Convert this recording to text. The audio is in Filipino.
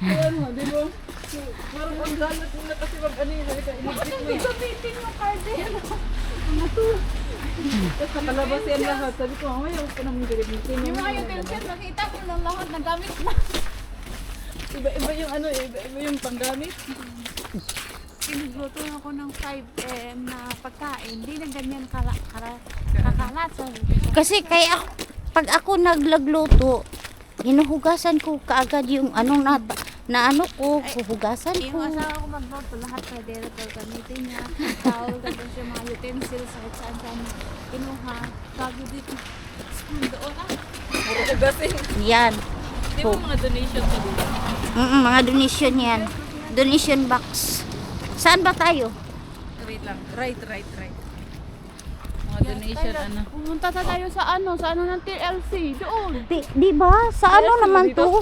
Ayan mo, di ba? Parang ang galat mo na kasi mag ano yun. Bakit hindi gamitin yung card eh? Ano to? Tapos nakalabas yan lahat. Sabi ko, mamaya huwag ko naman gamitin. Yung mga utensils, nakita ko lang lahat na gamit na. Iba-iba yung ano, iba-iba yung panggamit. Pinagluto ako ng 5M na pagkain. Hindi na ganyan kakalat. Kasi kaya pag ako naglagluto, hinuhugasan ko kaagad yung anong na ano ko, huhugasan ko. Yung asawa ko magluto, lahat pwede ito gamitin niya. Tawag tapos yung mga utensils, saan kinuha. Bago dito, spoon doon Puro ugasin. Yan. Di ba mga donation ka dito? Mga donation yan. Donation box. Saan ba tayo? Wait lang. Right. Mga donation, ano. Pumunta tayo sa ano ng TLC. Doon. Di ba? Sa ano naman to?